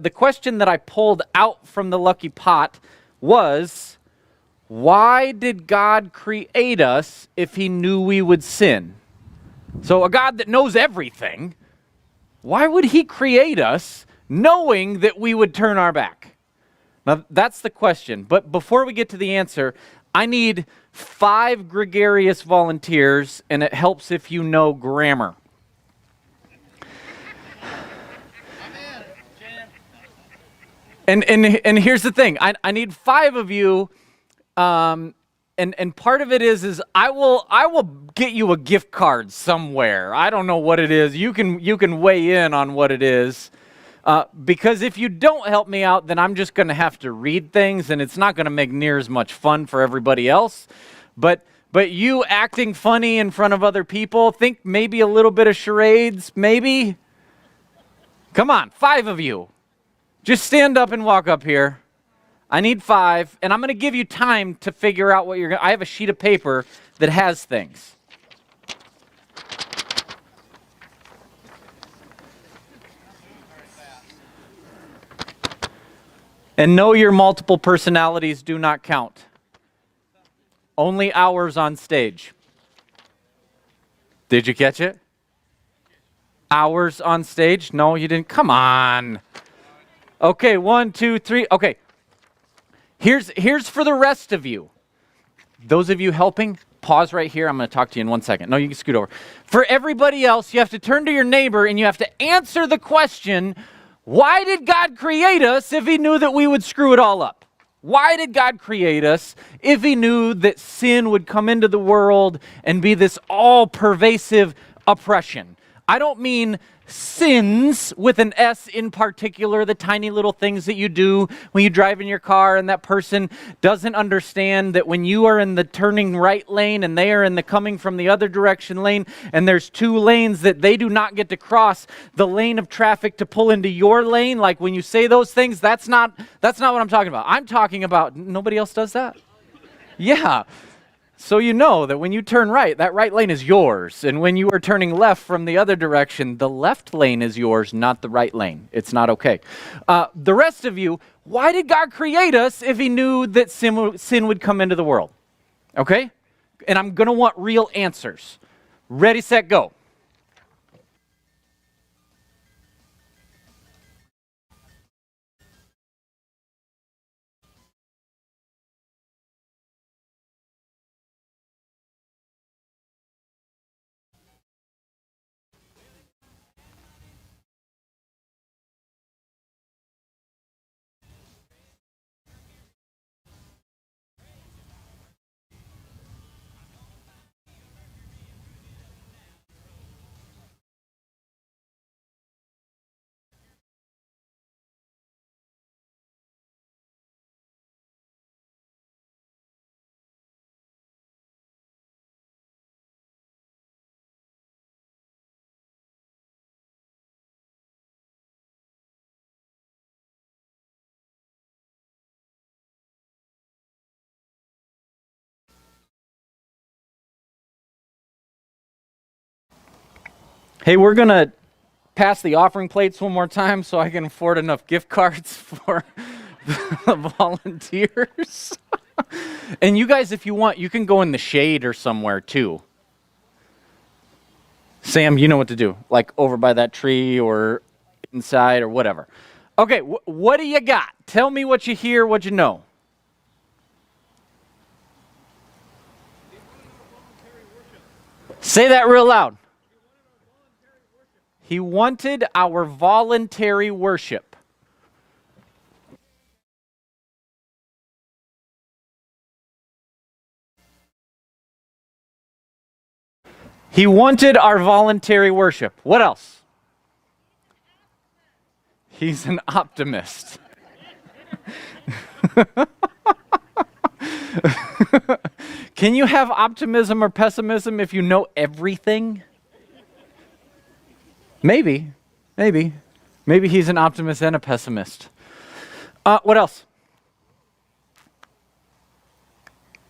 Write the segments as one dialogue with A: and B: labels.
A: The question that I pulled out from the Lucky Pot was, why did God create us if he knew we would sin? So a God that knows everything, why would he create us knowing that we would turn our back? Now, that's the question. But before we get to the answer, I need 5 gregarious volunteers, and it helps if you know grammar. And here's the thing. I need 5 of you, and part of it is I will get you a gift card somewhere. I don't know what it is. You can weigh in on what it is. Because if you don't help me out, then I'm just going to have to read things, and it's not going to make near as much fun for everybody else. But you acting funny in front of other people, think maybe a little bit of charades, maybe? Come on, 5 of you. Just stand up and walk up here. I need 5, and I'm going to give you time to figure out what you're going to... I have a sheet of paper that has things. And know your multiple personalities do not count. Only ours on stage. Did you catch it? Ours on stage? No, you didn't. Come on. Okay, 1, 2, 3. Okay. Here's for the rest of you. Those of you helping, pause right here. I'm going to talk to you in 1 second. No, you can scoot over. For everybody else, you have to turn to your neighbor and you have to answer the question, why did God create us if he knew that we would screw it all up? Why did God create us if he knew that sin would come into the world and be this all-pervasive oppression? I don't mean sins with an S in particular, the tiny little things that you do when you drive in your car and that person doesn't understand that when you are in the turning right lane and they are in the coming from the other direction lane and there's 2 lanes that they do not get to cross the lane of traffic to pull into your lane. Like when you say those things, that's not what I'm talking about. I'm talking about nobody else does that. Yeah. So you know that when you turn right, that right lane is yours. And when you are turning left from the other direction, the left lane is yours, not the right lane. It's not okay. The rest of you, why did God create us if he knew that sin would come into the world? Okay? And I'm going to want real answers. Ready, set, go. Hey, we're going to pass the offering plates one more time so I can afford enough gift cards for the volunteers. And you guys, if you want, you can go in the shade or somewhere too. Sam, you know what to do. Like over by that tree or inside or whatever. Okay, what do you got? Tell me what you hear, what you know. Say that real loud. He wanted our voluntary worship. He wanted our voluntary worship. What else? He's an optimist. Can you have optimism or pessimism if you know everything? Maybe he's an optimist and a pessimist. What else?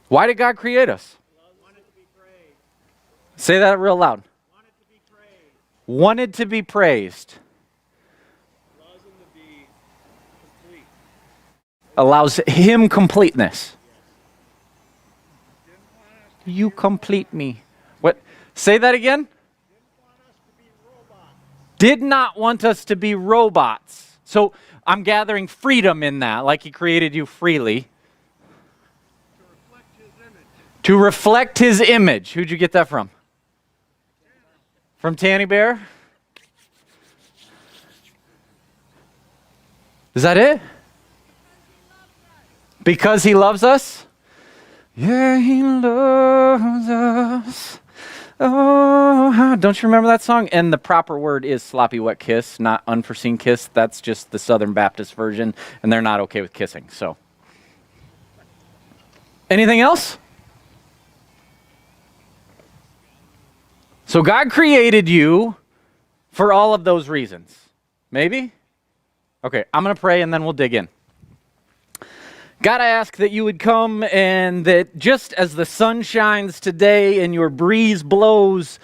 A: Why did God create us?
B: Wanted to be praised.
A: Say that real loud.
B: Wanted to be praised.
A: Wanted to be praised.
B: Allows him to be
A: allows him completeness. You complete me. What? Say that again? Did not want us to be robots. So I'm gathering freedom in that, like he created you freely. To reflect his image. Who'd you get that from? From Tanny Bear? Is that it? Because he loves us? Yeah, he loves us. Oh, don't you remember that song? And the proper word is sloppy wet kiss, not unforeseen kiss. That's just the Southern Baptist version, and they're not okay with kissing. So, anything else? So God created you for all of those reasons. Maybe? Okay, I'm going to pray and then we'll dig in. God, I ask that you would come and that just as the sun shines today and your breeze blows,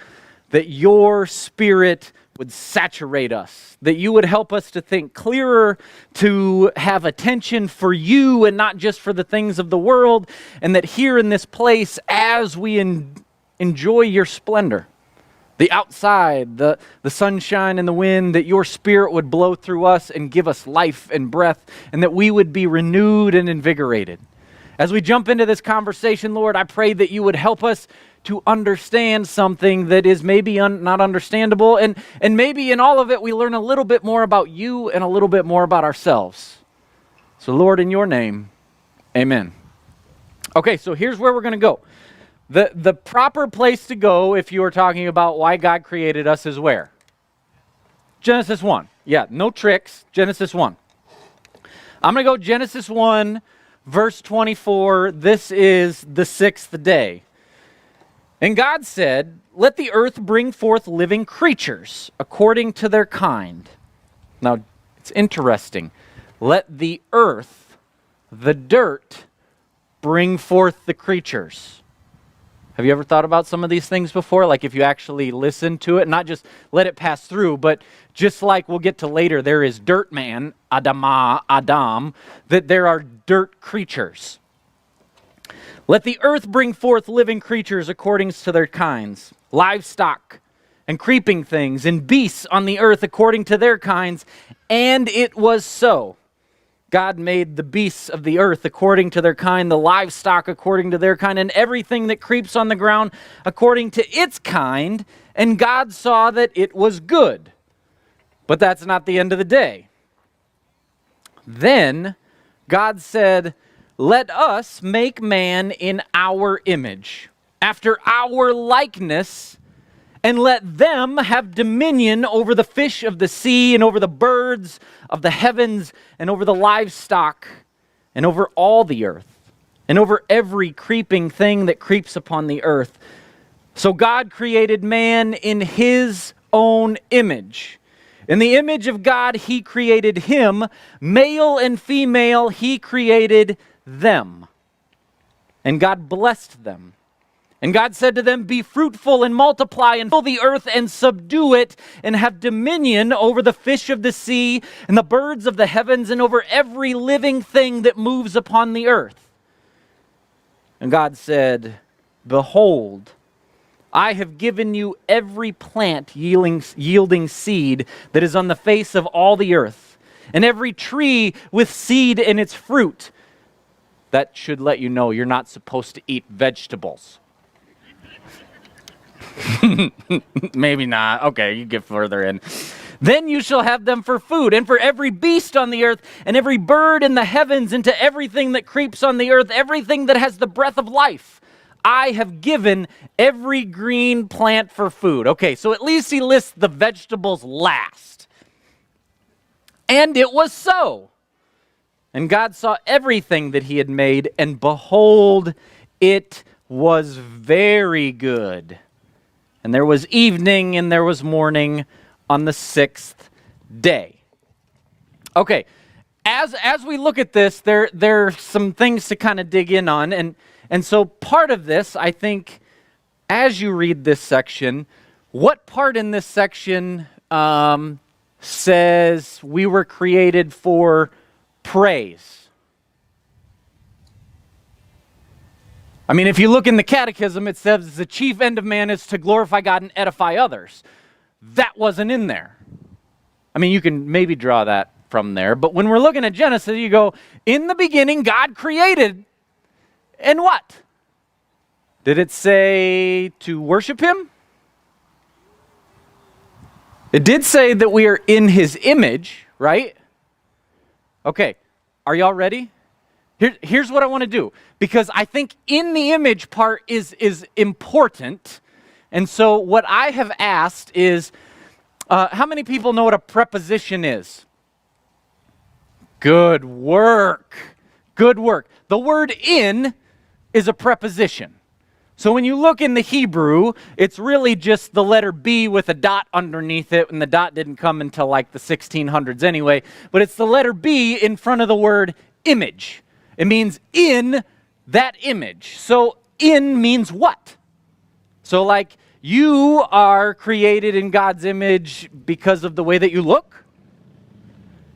A: that your spirit would saturate us, that you would help us to think clearer, to have attention for you and not just for the things of the world, and that here in this place, as we enjoy your splendor, the outside, the sunshine and the wind, that your spirit would blow through us and give us life and breath, and that we would be renewed and invigorated. As we jump into this conversation, Lord, I pray that you would help us to understand something that is maybe not understandable, and maybe in all of it we learn a little bit more about you and a little bit more about ourselves. So Lord, in your name, amen. Okay, so here's where we're going to go. The proper place to go if you are talking about why God created us is where? Genesis 1. Yeah, no tricks. Genesis 1. I'm going to go Genesis 1, verse 24. This is the sixth day. And God said, "Let the earth bring forth living creatures according to their kind." Now, it's interesting. Let the earth, the dirt, bring forth the creatures. Have you ever thought about some of these things before? Like if you actually listen to it, not just let it pass through, but just like we'll get to later, there is dirt man, Adamah, Adam, that there are dirt creatures. Let the earth bring forth living creatures according to their kinds, livestock and creeping things, and beasts on the earth according to their kinds. And it was so. God made the beasts of the earth according to their kind, the livestock according to their kind, and everything that creeps on the ground according to its kind. And God saw that it was good. But that's not the end of the day. Then God said, "Let us make man in our image, after our likeness, and let them have dominion over the fish of the sea, and over the birds of the heavens, and over the livestock, and over all the earth, and over every creeping thing that creeps upon the earth." So God created man in his own image. In the image of God, he created him. Male and female, he created them. And God blessed them. And God said to them, "Be fruitful and multiply and fill the earth and subdue it, and have dominion over the fish of the sea and the birds of the heavens and over every living thing that moves upon the earth." And God said, "Behold, I have given you every plant yielding seed that is on the face of all the earth, and every tree with seed in its fruit." That should let you know you're not supposed to eat vegetables. Maybe not. Okay, you get further in. "Then you shall have them for food, and for every beast on the earth, and every bird in the heavens, and to everything that creeps on the earth, everything that has the breath of life. I have given every green plant for food." Okay, so at least he lists the vegetables last. And it was so. And God saw everything that he had made, and behold, it was very good. And there was evening and there was morning on the sixth day. Okay, as we look at this, there are some things to kind of dig in on. And so part of this, I think, as you read this section, what part in this section says we were created for praise? I mean, if you look in the catechism, it says the chief end of man is to glorify God and edify others. That wasn't in there. I mean, you can maybe draw that from there, but when we're looking at Genesis, you go, in the beginning, God created, and what? Did it say to worship him? It did say that we are in his image, right? Okay, are y'all ready? Here's what I want to do, because I think in the image part is important. And so what I have asked is, how many people know what a preposition is? Good work. Good work. The word in is a preposition. So when you look in the Hebrew, it's really just the letter B with a dot underneath it, and the dot didn't come until like the 1600s anyway, but it's the letter B in front of the word image. It means in that image. So in means what? So like you are created in God's image because of the way that you look.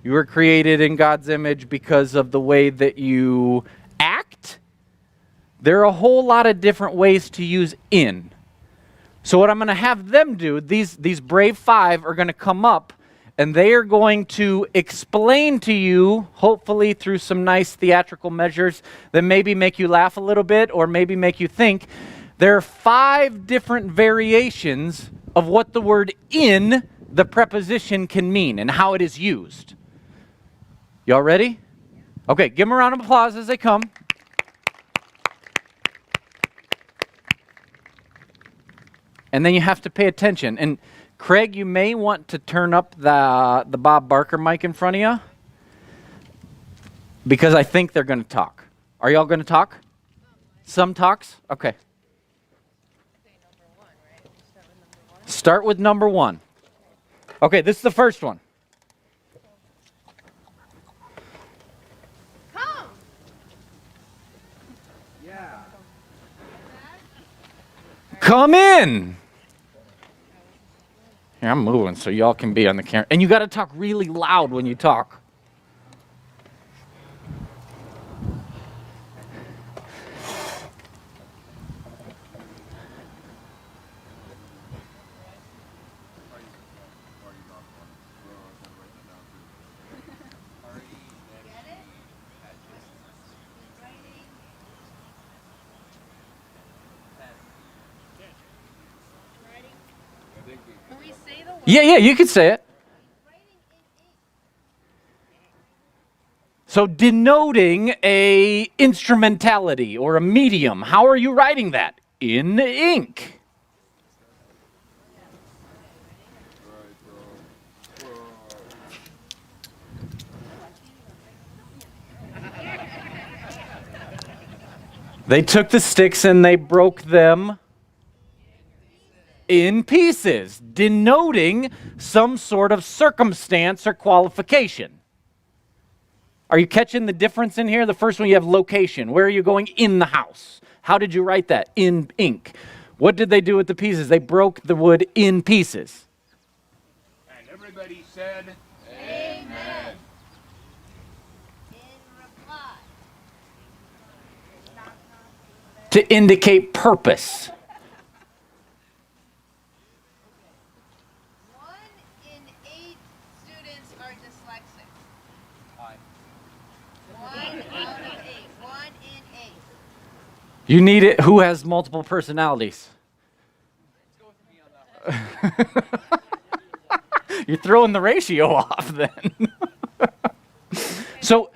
A: You were created in God's image because of the way that you act. There are a whole lot of different ways to use in. So what I'm going to have them do, these brave five are going to come up, and they are going to explain to you, hopefully through some nice theatrical measures that maybe make you laugh a little bit or maybe make you think. There are 5 different variations of what the word in, the preposition, can mean and how it is used. Y'all ready? Okay, give them a round of applause as they come. And then you have to pay attention. And Craig, you may want to turn up the Bob Barker mic in front of you, because I think they're going to talk. Are y'all going to talk? Some talks? Okay. Start with number 1. Okay, this is the first one.
B: Come.
C: Yeah.
A: Come in. Here, I'm moving so y'all can be on the camera. And you got to talk really loud when you talk.
B: Can we say the word?
A: Yeah, you can say it. So denoting a instrumentality or a medium. How are you writing that? In ink. They took the sticks and they broke them in pieces, denoting some sort of circumstance or qualification. Are you catching the difference in here? The first one, you have location. Where are you going in the house? How did you write that? In ink. What did they do with the pieces? They broke the wood in pieces.
C: And everybody said,
B: Amen. In reply.
A: To indicate purpose.
B: 1 in 8 students are dyslexic. 1 out of 8. 1 in 8.
A: You need it. Who has multiple personalities? You're throwing the ratio off then. So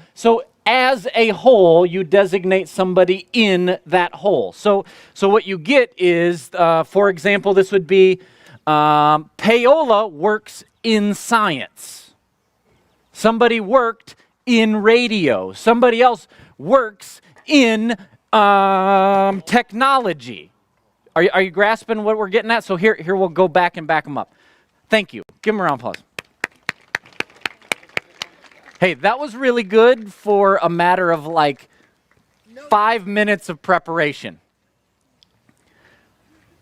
A: as a whole, you designate somebody in that whole. So what you get is, for example, this would be Paola works in science. Somebody worked in radio. Somebody else works in technology. Are you grasping what we're getting at? So here we'll go back and back them up. Thank you. Give them a round of applause. Hey, that was really good for a matter of like 5 minutes of preparation.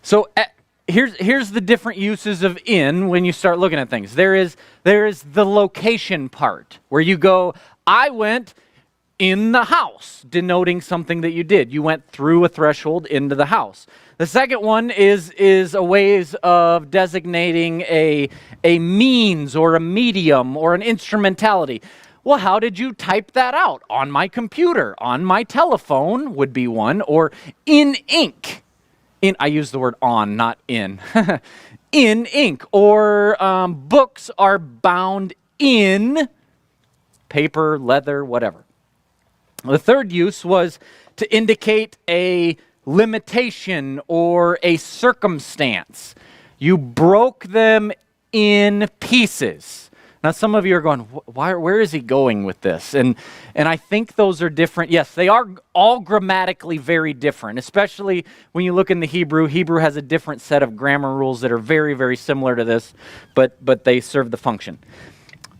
A: So here's the different uses of in when you start looking at things. There is the location part where you go, I went in the house, denoting something that you did. You went through a threshold into the house. The second one is a ways of designating a means or a medium or an instrumentality. Well, how did you type that out? On my computer, on my telephone would be one, or in ink. I use the word on, not in. In ink. Or books are bound in paper, leather, whatever. The third use was to indicate a limitation or a circumstance. You broke them in pieces. Now, some of you are going, where is he going with this? And I think those are different. Yes, they are all grammatically very different, especially when you look in the Hebrew. Hebrew has a different set of grammar rules that are very, very similar to this, but they serve the function.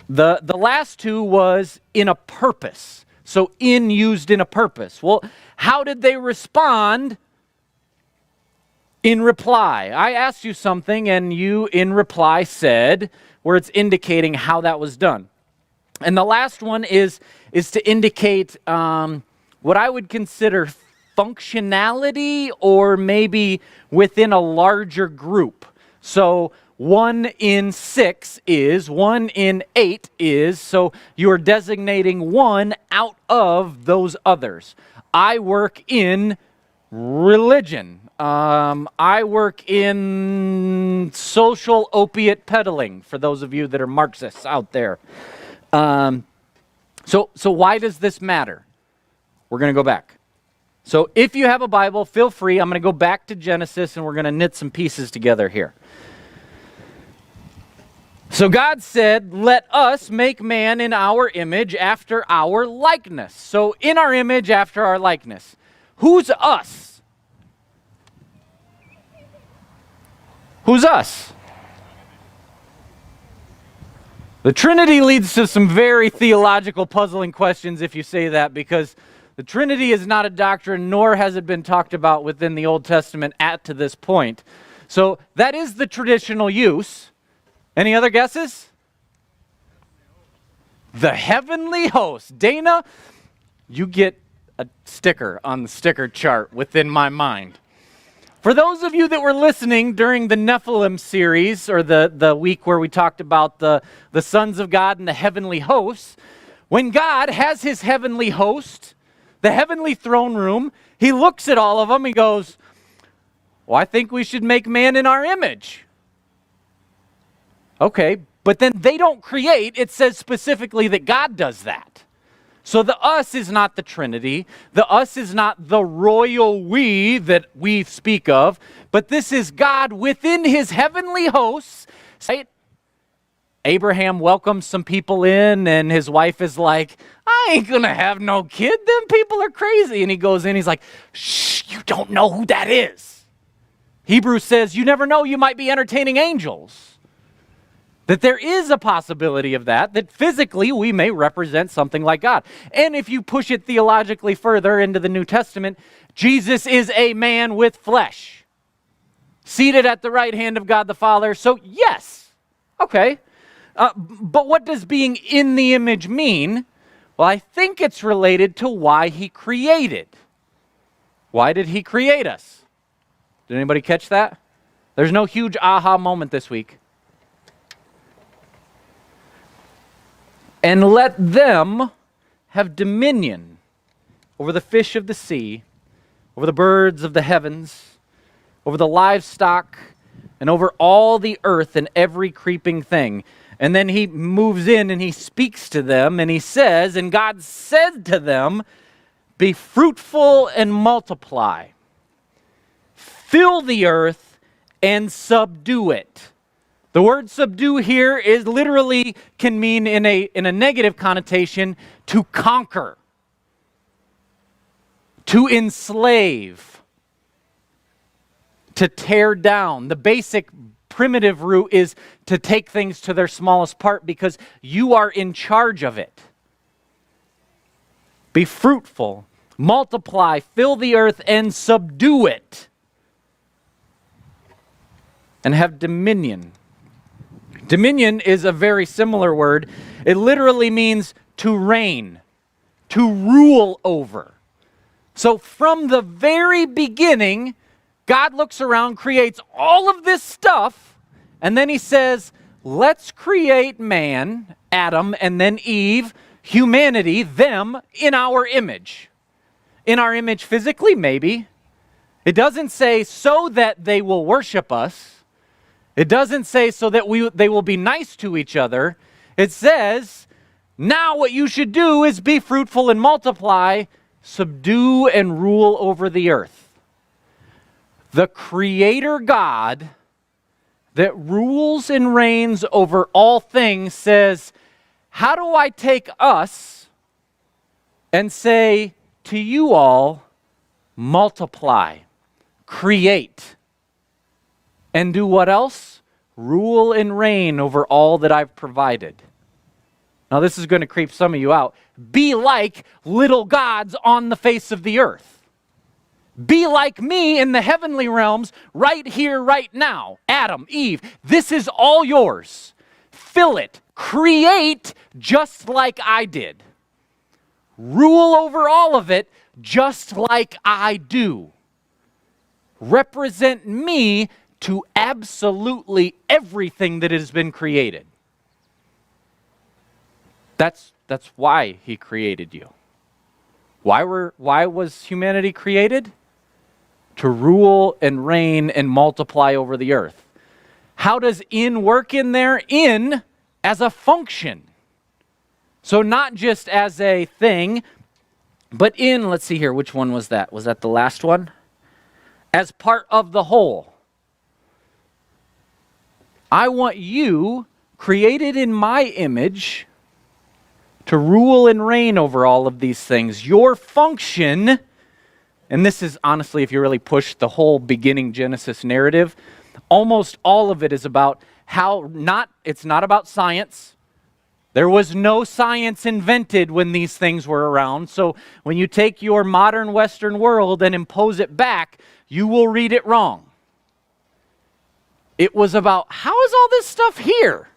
A: The last two was in a purpose. So in used in a purpose. Well, how did they respond in reply? I asked you something and you in reply said, where it's indicating how that was done. And the last one is to indicate what I would consider functionality or maybe within a larger group. So 1 in 6 is, 1 in 8 is, so you're designating one out of those others. I work in religion. I work in social opiate peddling, for those of you that are Marxists out there. So why does this matter? We're going to go back. So if you have a Bible, feel free. I'm going to go back to Genesis and we're going to knit some pieces together here. So God said, let us make man in our image after our likeness. So in our image after our likeness. Who's us? Who's us? The Trinity leads to some very theological puzzling questions if you say that, because the Trinity is not a doctrine, nor has it been talked about within the Old Testament to this point. So that is the traditional use. Any other guesses? The heavenly host. Dana, you get a sticker on the sticker chart within my mind. For those of you that were listening during the Nephilim series, or the week where we talked about the sons of God and the heavenly hosts, when God has his heavenly host, the heavenly throne room, he looks at all of them and goes, well, I think we should make man in our image. Okay, but then they don't create. It says specifically that God does that. So the us is not the Trinity. The us is not the royal we that we speak of, but this is God within his heavenly hosts. Right? Abraham welcomes some people in, and his wife is like, I ain't gonna have no kid. Them people are crazy. And he goes in, he's like, shh, you don't know who that is. Hebrews says, you never know, you might be entertaining angels. That there is a possibility of that physically we may represent something like God. And if you push it theologically further into the New Testament, Jesus is a man with flesh, seated at the right hand of God the Father. So yes, okay. But what does being in the image mean? Well, I think it's related to why he created. Why did he create us? Did anybody catch that? There's no huge aha moment this week. And let them have dominion over the fish of the sea, over the birds of the heavens, over the livestock, and over all the earth and every creeping thing. And then he moves in and he speaks to them and he says, and God said to them, be fruitful and multiply. Fill the earth and subdue it. The word subdue here is literally can mean in a negative connotation to conquer, to enslave, to tear down. The basic primitive root is to take things to their smallest part because you are in charge of it. Be fruitful, multiply, fill the earth and subdue it, and have dominion. Dominion is a very similar word. It literally means to reign, to rule over. So from the very beginning, God looks around, creates all of this stuff, and then he says, let's create man, Adam, and then Eve, humanity, them, in our image. In our image physically, maybe. It doesn't say so that they will worship us. It doesn't say so that they will be nice to each other. It says, now what you should do is be fruitful and multiply, subdue and rule over the earth. The Creator God that rules and reigns over all things says, how do I take us and say to you all, multiply, create, and do what else? Rule and reign over all that I've provided. Now this is going to creep some of you out. Be like little gods on the face of the earth. Be like me in the heavenly realms right here, right now. Adam, Eve, this is all yours. Fill it. Create just like I did. Rule over all of it just like I do. Represent me to absolutely everything that has been created. That's why he created you. Why was humanity created? To rule and reign and multiply over the earth. How does in work in there? In as a function. So not just as a thing, but in, let's see here, which one was that? Was that the last one? As part of the whole. I want you, created in my image, to rule and reign over all of these things. Your function, and this is honestly, if you really push the whole beginning Genesis narrative, almost all of it is about it's not about science. There was no science invented when these things were around. So when you take your modern Western world and impose it back, you will read it wrong. It was about, how is all this stuff here?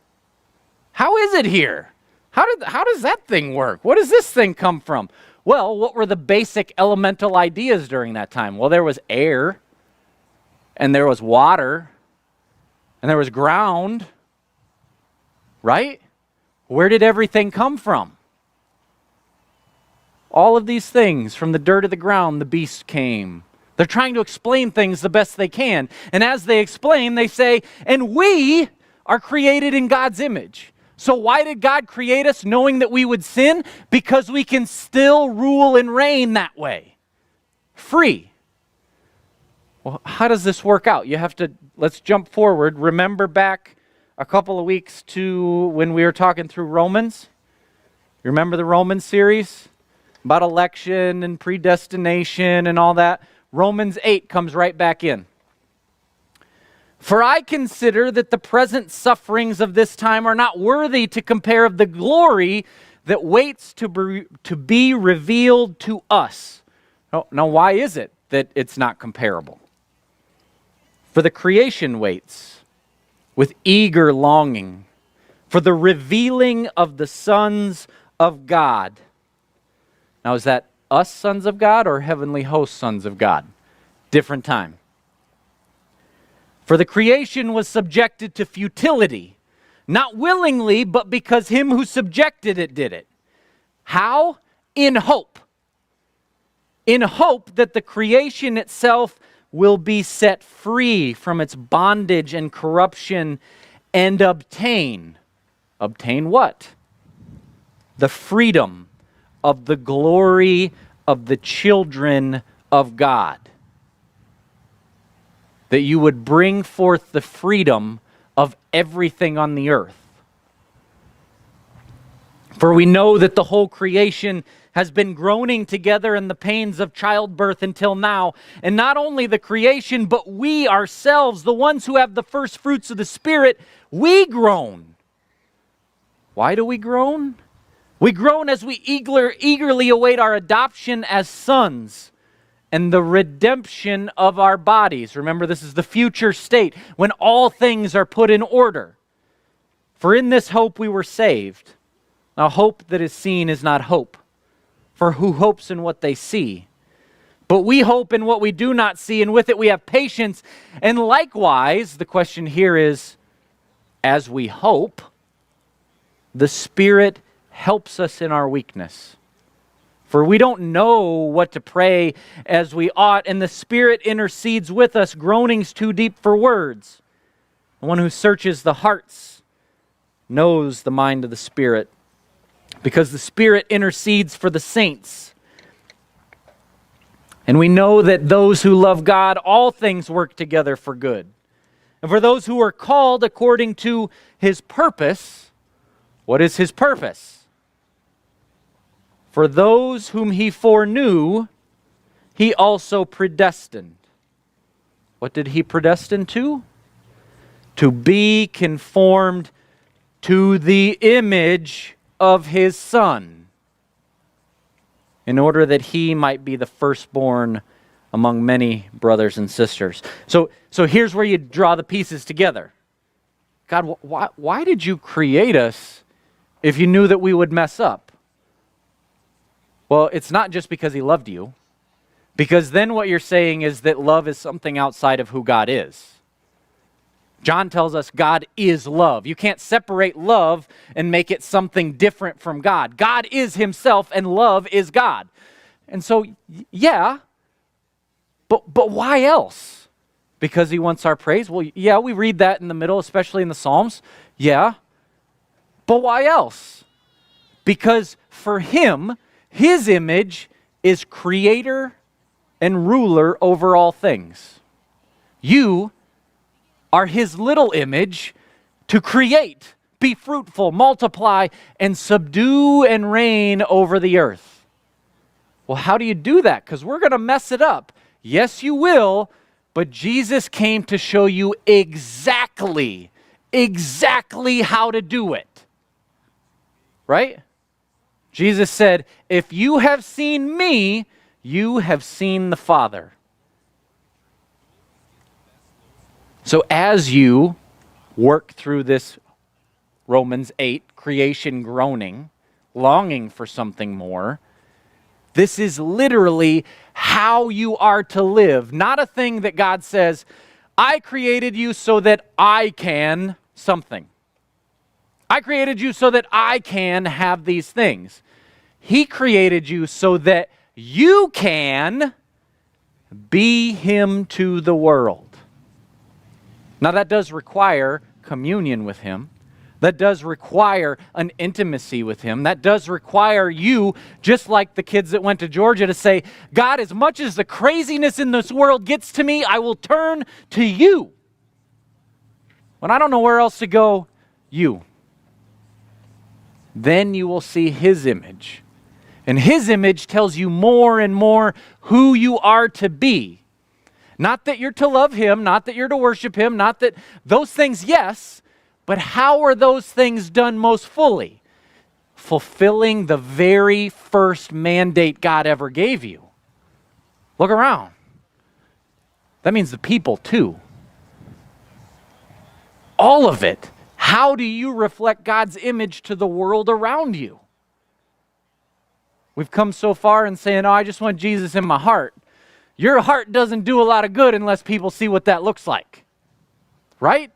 A: How is it here? How does that thing work? What does this thing come from? Well, what were the basic elemental ideas during that time? Well, there was air, and there was water, and there was ground, right? Where did everything come from? All of these things, from the dirt of the ground, the beast came. They're trying to explain things the best they can. And as they explain, they say, and we are created in God's image. So why did God create us knowing that we would sin? Because we can still rule and reign that way. Free. Well, how does this work out? Let's jump forward. Remember back a couple of weeks to when we were talking through Romans? You remember the Romans series? About election and predestination and all that? Romans 8 comes right back in. For I consider that the present sufferings of this time are not worthy to compare of the glory that waits to be revealed to us. Now, why is it that it's not comparable? For the creation waits with eager longing for the revealing of the sons of God. Now, is that us sons of God or heavenly host sons of God? Different time. For the creation was subjected to futility, not willingly, but because him who subjected it did it. How? In hope. In hope that the creation itself will be set free from its bondage and corruption and obtain. Obtain what? The freedom of the glory of the children of God. That you would bring forth the freedom of everything on the earth. For we know that the whole creation has been groaning together in the pains of childbirth until now. And not only the creation, but we ourselves, the ones who have the first fruits of the Spirit, we groan. Why do we groan? We groan as we eagerly await our adoption as sons and the redemption of our bodies. Remember, this is the future state when all things are put in order. For in this hope we were saved. Now, hope that is seen is not hope. for who hopes in what they see. But we hope in what we do not see, and with it we have patience. And likewise, the question here is, as we hope, the Spirit helps us in our weakness. For we don't know what to pray as we ought, and the Spirit intercedes with us, groanings too deep for words. The one who searches the hearts knows the mind of the Spirit, because the Spirit intercedes for the saints. And we know that those who love God, all things work together for good. And for those who are called according to His purpose, what is His purpose? For those whom He foreknew, He also predestined. What did He predestine to? To be conformed to the image of His Son, in order that He might be the firstborn among many brothers and sisters. So here's where you draw the pieces together. God, why did you create us if you knew that we would mess up? Well, it's not just because He loved you, because then what you're saying is that love is something outside of who God is. John tells us God is love. You can't separate love and make it something different from God. God is Himself and love is God. And so, yeah, but why else? Because He wants our praise? Well, yeah, we read that in the middle, especially in the Psalms. Yeah, but why else? Because for Him, His image is creator and ruler over all things. You are His little image to create, be fruitful, multiply, and subdue and reign over the earth. Well, how do you do that? Because we're going to mess it up. Yes, you will, but Jesus came to show you exactly how to do it. Right? Jesus said, if you have seen me, you have seen the Father. So as you work through this Romans 8, creation groaning, longing for something more, this is literally how you are to live. Not a thing that God says, I created you so that I can something. I created you so that I can have these things. He created you so that you can be Him to the world. Now that does require communion with Him. That does require an intimacy with Him. That does require you, just like the kids that went to Georgia, to say, God, as much as the craziness in this world gets to me, I will turn to you. When I don't know where else to go, you. Then you will see His image. And His image tells you more and more who you are to be. Not that you're to love Him, not that you're to worship Him, not that those things, yes, but how are those things done most fully? Fulfilling the very first mandate God ever gave you. Look around. That means the people too. All of it. How do you reflect God's image to the world around you? We've come so far in saying, oh, I just want Jesus in my heart. Your heart doesn't do a lot of good unless people see what that looks like. Right?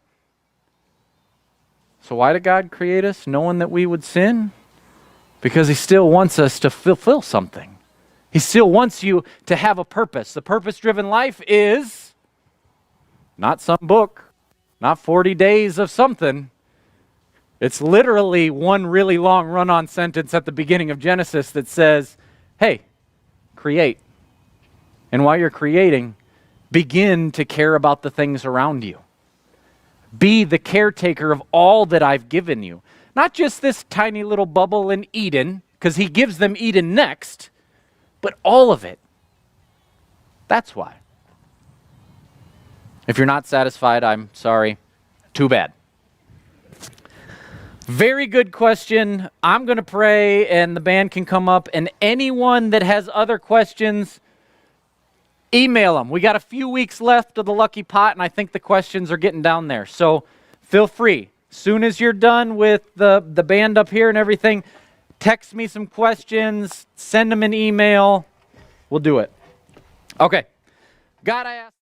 A: So why did God create us knowing that we would sin? Because He still wants us to fulfill something. He still wants you to have a purpose. The purpose-driven life is not some book, not 40 days of something. It's literally one really long run-on sentence at the beginning of Genesis that says, hey, create. And while you're creating, begin to care about the things around you. Be the caretaker of all that I've given you. Not just this tiny little bubble in Eden, because He gives them Eden next, but all of it. That's why. If you're not satisfied, I'm sorry. Too bad. Very good question. I'm going to pray, and the band can come up. And anyone that has other questions, email them. We got a few weeks left of the LuckyPot, and I think the questions are getting down there. So feel free. Soon as you're done with the band up here and everything, text me some questions, send them an email. We'll do it. Okay. God, I ask.